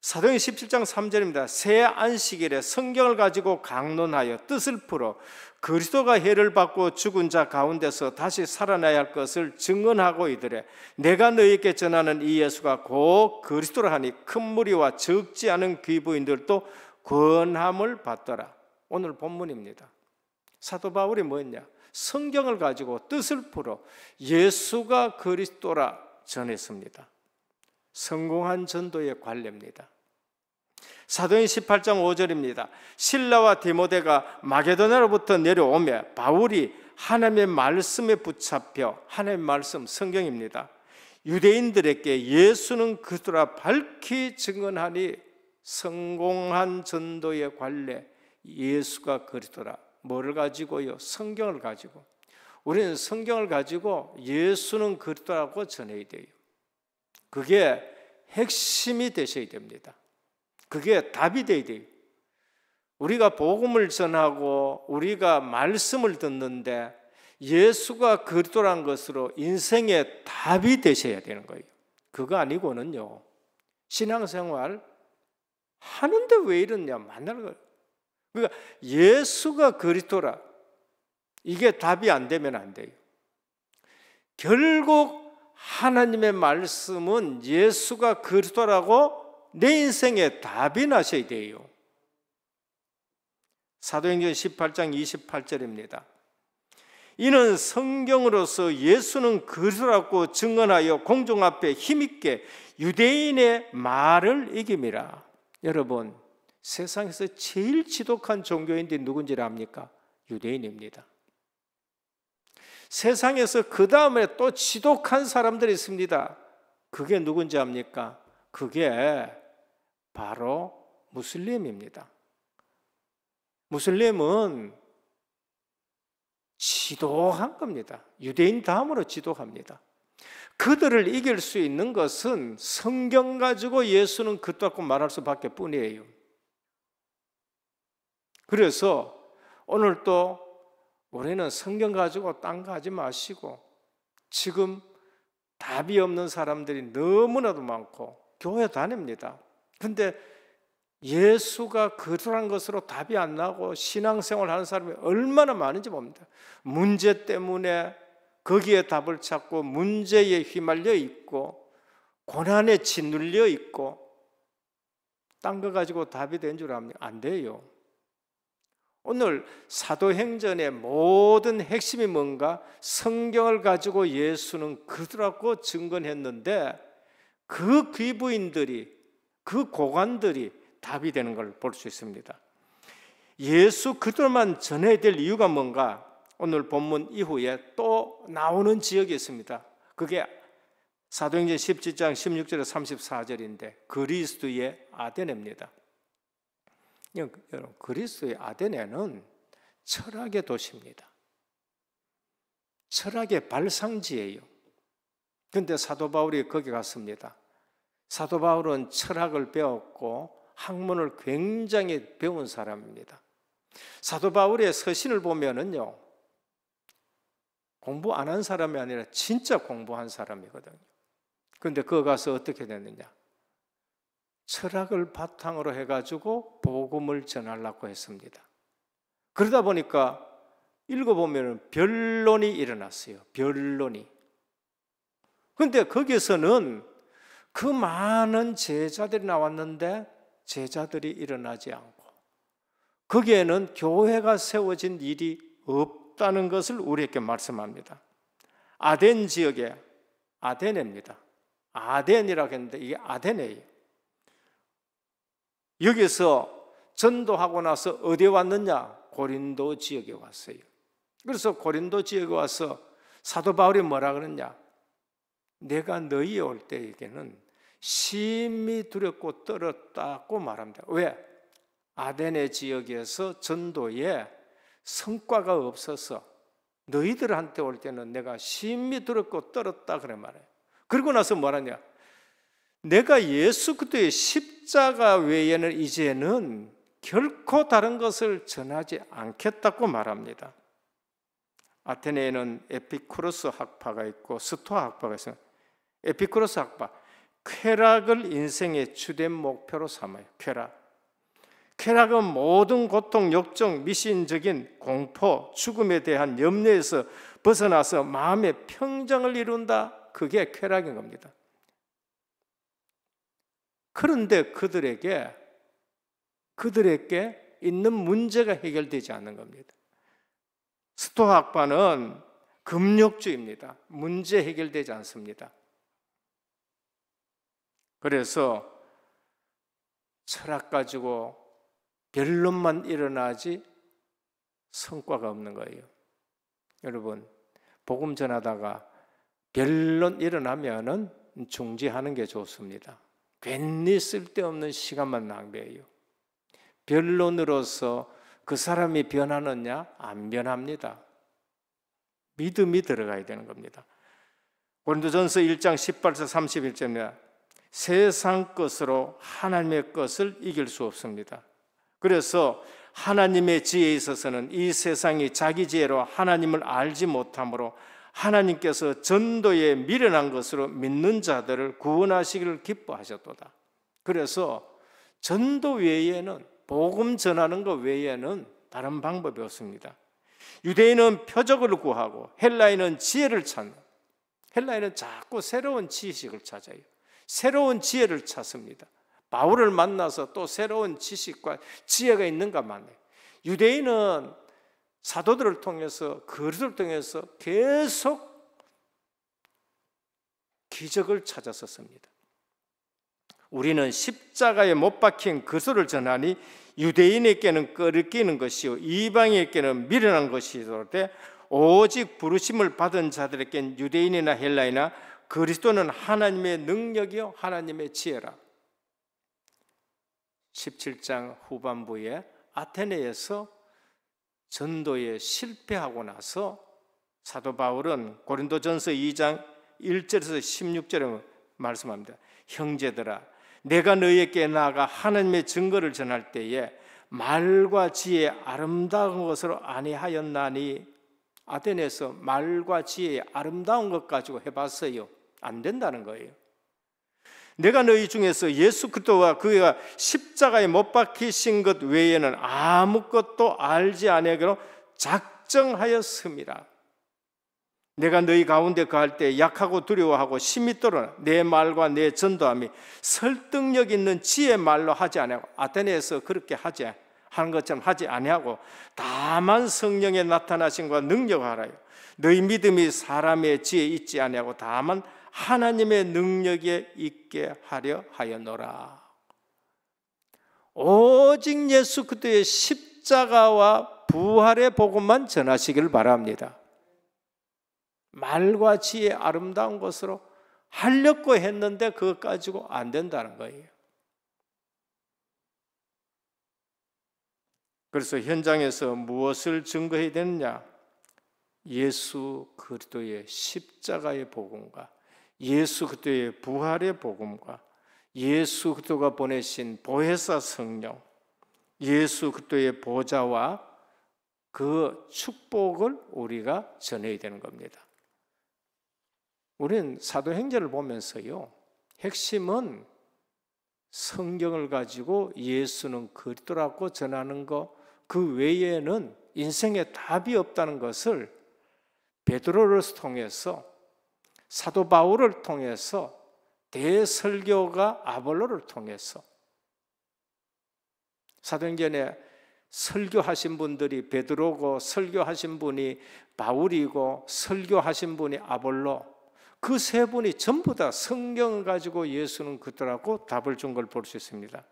사도행전 17장 3절입니다. 새 안식일에 성경을 가지고 강론하여 뜻을 풀어 그리스도가 해를 받고 죽은 자 가운데서 다시 살아나야 할 것을 증언하고 이르되 내가 너희에게 전하는 이 예수가 곧 그리스도라 하니 큰 무리와 적지 않은 귀부인들도 권함을 받더라. 오늘 본문입니다. 사도 바울이 뭐였냐? 성경을 가지고 뜻을 풀어 예수가 그리스도라 전했습니다. 성공한 전도의 관례입니다. 사도행전 18장 5절입니다. 실라와 디모데가 마게도냐로부터 내려오며 바울이 하나님의 말씀에 붙잡혀, 하나님의 말씀 성경입니다, 유대인들에게 예수는 그리스도라 밝히 증언하니 성공한 전도의 관례, 예수가 그리스도라. 뭐를 가지고요? 성경을 가지고. 우리는 성경을 가지고 예수는 그리스도라고 전해야 돼요. 그게 핵심이 되셔야 됩니다. 그게 답이 되어야 돼요. 우리가 복음을 전하고 우리가 말씀을 듣는데 예수가 그리스도라는 것으로 인생의 답이 되셔야 되는 거예요. 그거 아니고는요, 신앙생활 하는데 왜 이러냐, 만나는 거예요. 그러니까 예수가 그리스도라, 이게 답이 안 되면 안 돼요. 결국 하나님의 말씀은 예수가 그리스도라고 내 인생의 답이 나셔야 돼요. 사도행전 18장 28절입니다. 이는 성경으로서 예수는 그리스도라고 증언하여 공众앞에 힘있게 유대인의 말을 이깁니다. 여러분, 세상에서 제일 지독한 종교인들이 누군지 압니까? 유대인입니다. 세상에서 그 다음에 또 지독한 사람들이 있습니다. 그게 누군지 압니까? 그게 바로 무슬림입니다. 무슬림은 지독한 겁니다. 유대인 다음으로 지독합니다. 그들을 이길 수 있는 것은 성경 가지고 예수는 그렇다고 말할 수밖에 뿐이에요. 그래서 오늘 또 우리는 성경 가지고 딴 거 하지 마시고, 지금 답이 없는 사람들이 너무나도 많고 교회 다닙니다. 근데 예수가 그러한 것으로 답이 안 나고 신앙생활 하는 사람이 얼마나 많은지 봅니다. 문제 때문에 거기에 답을 찾고 문제에 휘말려 있고 고난에 짓눌려 있고, 딴 거 가지고 답이 된 줄 압니까? 안 돼요. 오늘 사도행전의 모든 핵심이 뭔가? 성경을 가지고 예수는 그들하고 증거했는데 그 귀부인들이, 그 고관들이 답이 되는 걸 볼 수 있습니다. 예수 그들만 전해야 될 이유가 뭔가? 오늘 본문 이후에 또 나오는 지역이 있습니다. 그게 사도행전 17장 16절에서 34절인데 그리스도의 아데네입니다. 여러분, 그리스도의 아데네는 철학의 도시입니다. 철학의 발상지예요. 그런데 사도 바울이 거기 갔습니다. 사도 바울은 철학을 배웠고 학문을 굉장히 배운 사람입니다. 사도 바울의 서신을 보면은요, 공부 안 한 사람이 아니라 진짜 공부한 사람이거든요. 그런데 거기 가서 어떻게 됐느냐? 철학을 바탕으로 해가지고 복음을 전하려고 했습니다. 그러다 보니까 읽어보면 변론이 일어났어요. 변론이. 그런데 거기서는 그 많은 제자들이 나왔는데 제자들이 일어나지 않고 거기에는 교회가 세워진 일이 없다는 것을 우리에게 말씀합니다. 아덴 지역에 아데네입니다. 아덴이라고 했는데 이게 아데네예요. 여기서 전도하고 나서 어디에 왔느냐? 고린도 지역에 왔어요. 그래서 고린도 지역에 와서 사도 바울이 뭐라 그러냐? 내가 너희에 올 때에게는 심히 두렵고 떨었다고 말합니다. 왜? 아데네 지역에서 전도에 성과가 없어서 너희들한테 올 때는 내가 심히 두렵고 떨었다 그래 말해요. 그러고 나서 뭐라냐? 내가 예수 그리스도의 십자가 외에는 이제는 결코 다른 것을 전하지 않겠다고 말합니다. 아테네에는 에피쿠로스 학파가 있고 스토아 학파가 있어요. 에피쿠로스 학파, 쾌락을 인생의 주된 목표로 삼아요. 쾌락은 모든 고통, 욕정, 미신적인 공포, 죽음에 대한 염려에서 벗어나서 마음의 평정을 이룬다. 그게 쾌락인 겁니다. 그런데 그들에게 있는 문제가 해결되지 않는 겁니다. 스토아 학파는 금욕주의입니다. 문제 해결되지 않습니다. 그래서 철학 가지고 변론만 일어나지 성과가 없는 거예요. 여러분, 복음 전하다가 변론 일어나면은 중지하는 게 좋습니다. 괜히 쓸데없는 시간만 낭비해요. 변론으로서 그 사람이 변하느냐? 안 변합니다. 믿음이 들어가야 되는 겁니다. 고린도전서 1장 18절 31절에 세상 것으로 하나님의 것을 이길 수 없습니다. 그래서 하나님의 지혜에 있어서는 이 세상이 자기 지혜로 하나님을 알지 못하므로 하나님께서 전도에 미련한 것으로 믿는 자들을 구원하시기를 기뻐하셨도다. 그래서 전도 외에는, 복음 전하는 것 외에는 다른 방법이 없습니다. 유대인은 표적을 구하고 헬라인은 지혜를 찾는, 헬라인은 자꾸 새로운 지식을 찾아요. 새로운 지혜를 찾습니다. 바울을 만나서 또 새로운 지식과 지혜가 있는가 만나요. 유대인은 사도들을 통해서, 그들을 통해서 계속 기적을 찾았었습니다. 우리는 십자가에 못 박힌 그리스도를 전하니 유대인에게는 끄리끼는 것이요 이방인에게는 미련한 것이로되 오직 부르심을 받은 자들에게는 유대인이나 헬라이나 그리스도는 하나님의 능력이요 하나님의 지혜라. 17장 후반부에 아테네에서 전도에 실패하고 나서 사도 바울은 고린도전서 2장 1절에서 16절에 말씀합니다. 형제들아, 내가 너희에게 나아가 하나님의 증거를 전할 때에 말과 지혜 아름다운 것으로 아니하였나니. 아테네에서 말과 지혜의 아름다운 것 가지고 해봤어요. 안 된다는 거예요. 내가 너희 중에서 예수 그리스도와 그가 십자가에 못 박히신 것 외에는 아무것도 알지 아니하기로 작정하였습니다. 내가 너희 가운데 거할 때 약하고 두려워하고 심히 떨어나 내 말과 내 전도함이 설득력 있는 지혜 말로 하지 아니하고, 아테네에서 그렇게 하는 것처럼 하지 아니하고 다만 성령의 나타나심과 능력을 하라요. 너희 믿음이 사람의 지혜에 있지 아니하고 다만 하나님의 능력에 있게 하려 하였노라. 오직 예수 그리스도의 십자가와 부활의 복음만 전하시길 바랍니다. 말과 지혜 아름다운 것으로 하려고 했는데 그것 가지고 안 된다는 거예요. 그래서 현장에서 무엇을 증거해야 되느냐? 예수 그리스도의 십자가의 복음과 예수 그리스도의 부활의 복음과 예수 그리스도가 보내신 보혜사 성령, 예수 그리스도의 보좌와 그 축복을 우리가 전해야 되는 겁니다. 우리는 사도행전을 보면서요, 핵심은 성경을 가지고 예수는 그리스도라고 전하는 것, 그 외에는 인생에 답이 없다는 것을 베드로를 통해서, 사도 바울을 통해서, 대설교가 아볼로를 통해서, 사도행전에 설교하신 분들이 베드로고 설교하신 분이 바울이고 설교하신 분이 아볼로, 그 세 분이 전부 다 성경을 가지고 예수는 그리스도라고 답을 준 걸 볼 수 있습니다.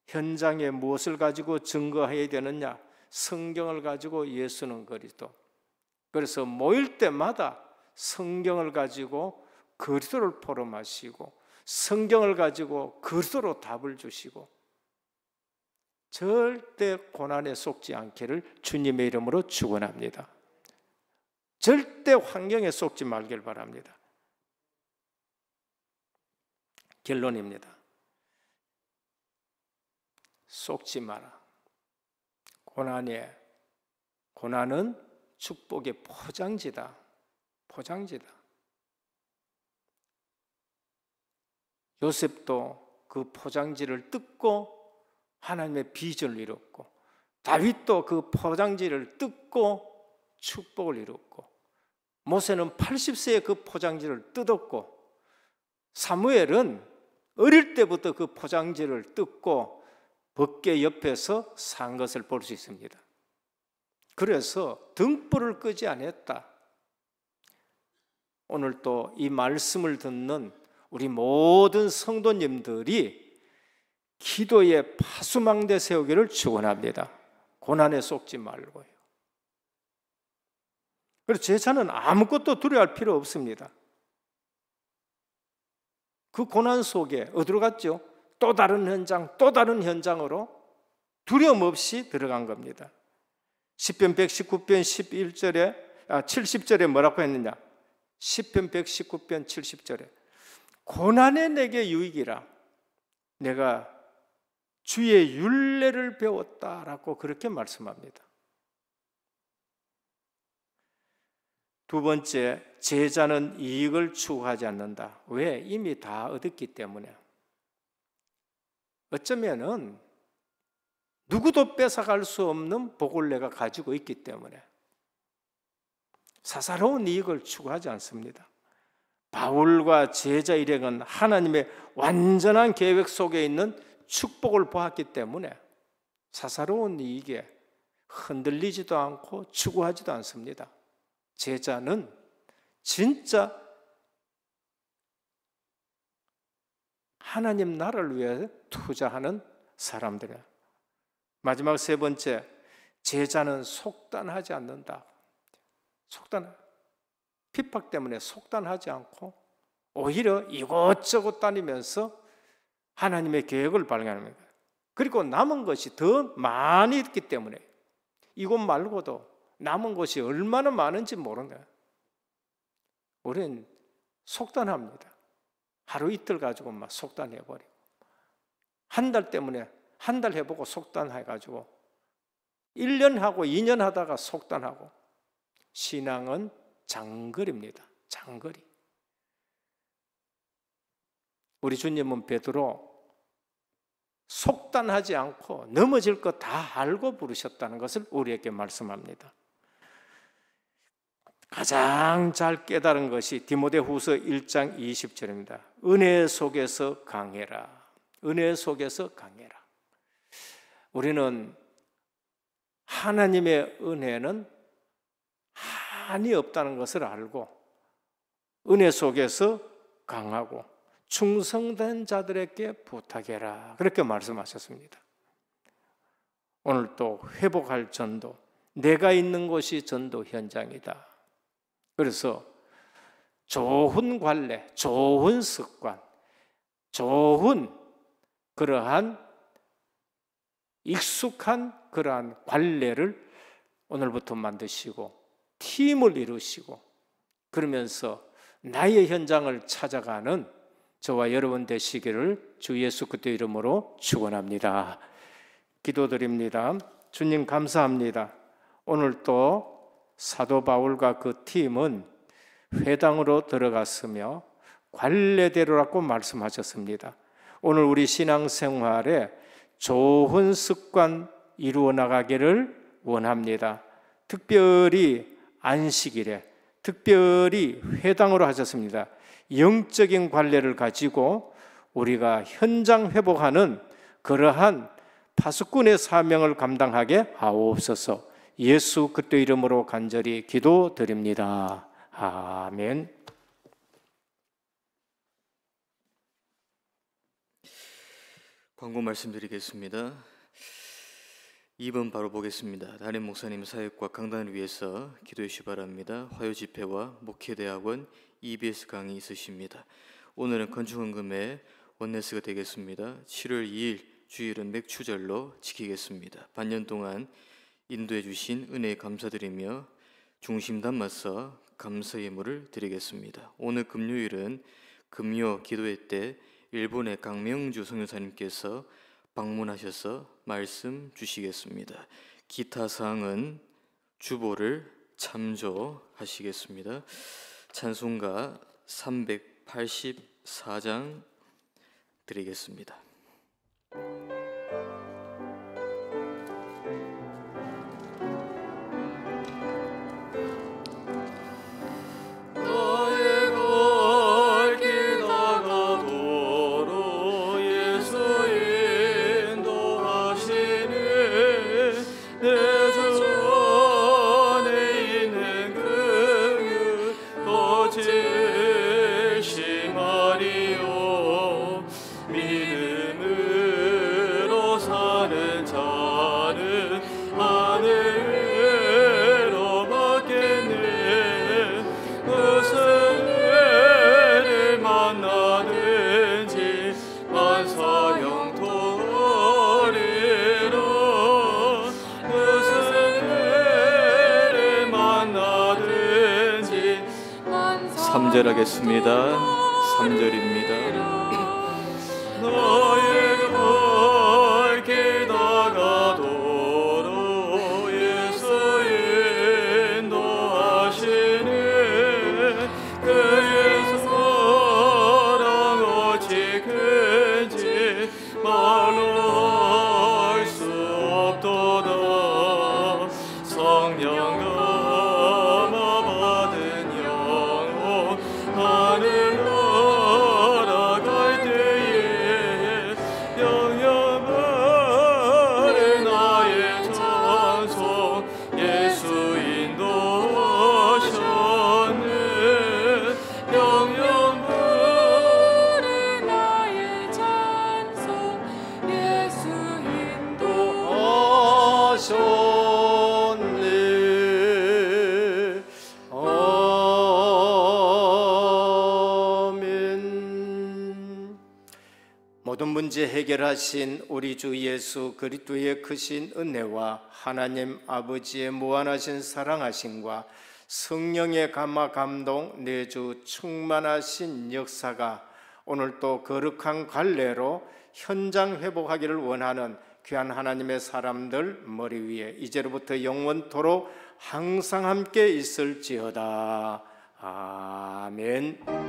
현장에 무엇을 가지고 증거해야 되느냐? 성경을 가지고 예수는 그리스도. 그래서 모일 때마다 성경을 가지고 그리스도를 포럼하시고 성경을 가지고 그리스도로 답을 주시고 절대 고난에 속지 않기를 주님의 이름으로 축원합니다. 절대 환경에 속지 말길 바랍니다. 결론입니다. 속지 마라. 고난은 축복의 포장지다. 포장지다. 요셉도 그 포장지를 뜯고 하나님의 비전을 이뤘고, 다윗도 그 포장지를 뜯고 축복을 이뤘고, 모세는 80세에 그 포장지를 뜯었고, 사무엘은 어릴 때부터 그 포장지를 뜯고 법궤 옆에서 산 것을 볼 수 있습니다. 그래서 등불을 끄지 않았다. 오늘 또 이 말씀을 듣는 우리 모든 성도님들이 기도의 파수망대 세우기를 축원합니다. 고난에 속지 말고요. 그래서 제자는 아무것도 두려워할 필요 없습니다. 그 고난 속에 어디로 갔죠? 또 다른 현장, 또 다른 현장으로 두려움 없이 들어간 겁니다. 시편 119편 70절에 뭐라고 했느냐? 시편 119편 70절에 고난에 내게 유익이라, 내가 주의 율례를 배웠다라고 그렇게 말씀합니다. 두 번째, 제자는 이익을 추구하지 않는다. 왜? 이미 다 얻었기 때문에. 어쩌면은 누구도 뺏어갈 수 없는 복을 내가 가지고 있기 때문에 사사로운 이익을 추구하지 않습니다. 바울과 제자 일행은 하나님의 완전한 계획 속에 있는 축복을 보았기 때문에 사사로운 이익에 흔들리지도 않고 추구하지도 않습니다. 제자는 진짜 하나님 나라를 위해 투자하는 사람들이야. 마지막 세 번째, 제자는 속단하지 않는다. 핍박 때문에 속단하지 않고 오히려 이곳저곳 다니면서 하나님의 계획을 발견합니다. 그리고 남은 것이 더 많이 있기 때문에 이곳 말고도 남은 곳이 얼마나 많은지 모르는 거예요. 우리는 속단합니다. 하루 이틀 가지고 막 속단해버리고, 한 달 때문에 한 달 해보고 속단해가지고 1년 하고 2년 하다가 속단하고. 신앙은 장거리입니다. 장거리. 우리 주님은 베드로 속단하지 않고 넘어질 것 다 알고 부르셨다는 것을 우리에게 말씀합니다. 가장 잘 깨달은 것이 디모데후서 1장 20절입니다. 은혜 속에서 강해라. 은혜 속에서 강해라. 우리는 하나님의 은혜는 한이 없다는 것을 알고 은혜 속에서 강하고 충성된 자들에게 부탁해라. 그렇게 말씀하셨습니다. 오늘 또 회복할 전도, 내가 있는 곳이 전도 현장이다. 그래서 좋은 관례, 좋은 습관, 좋은 그러한 익숙한 그러한 관례를 오늘부터 만드시고 팀을 이루시고 그러면서 나의 현장을 찾아가는 저와 여러분 되시기를 주 예수 그리스도의 이름으로 축원합니다. 기도드립니다. 주님 감사합니다. 오늘 또 사도 바울과 그 팀은 회당으로 들어갔으며 관례대로라고 말씀하셨습니다. 오늘 우리 신앙생활에 좋은 습관 이루어 나가기를 원합니다. 특별히 안식일에 특별히 회당으로 하셨습니다. 영적인 관례를 가지고 우리가 현장 회복하는 그러한 파수꾼의 사명을 감당하게 하옵소서. 예수 그리스도 이름으로 간절히 기도드립니다. 아멘. 광고 말씀드리겠습니다. 2번 바로 보겠습니다. 담임 목사님 사역과 강단을 위해서 기도해 주시기 바랍니다. 화요집회와 목회대학원 EBS 강의 있으십니다. 오늘은 건축헌금의 원네스가 되겠습니다. 7월 2일 주일은 맥추절로 지키겠습니다. 반년 동안 인도해 주신 은혜에 감사드리며 중심 담아서 감사 예물을 드리겠습니다. 오늘 금요일은 금요 기도회 때 일본의 강명주 선교사님께서 방문하셔서 말씀 주시겠습니다. 기타 사항은 주보를 참조하시겠습니다. 찬송가 384장 드리겠습니다. 하겠습니다. 3절입니다. 너의 길 나가도록 예수 인도하시네. 그의 사랑 어찌 큰지 말로 할 수 없도다. 성령 하늘 날아갈 때에 모든 문제 해결하신 우리 주 예수 그리스도의 크신 은혜와 하나님 아버지의 무한하신 사랑하심과 성령의 감화 감동 내주 충만하신 역사가 오늘 또 거룩한 갈래로 현장 회복하기를 원하는 귀한 하나님의 사람들 머리 위에 이제로부터 영원토록 항상 함께 있을지어다. 아멘.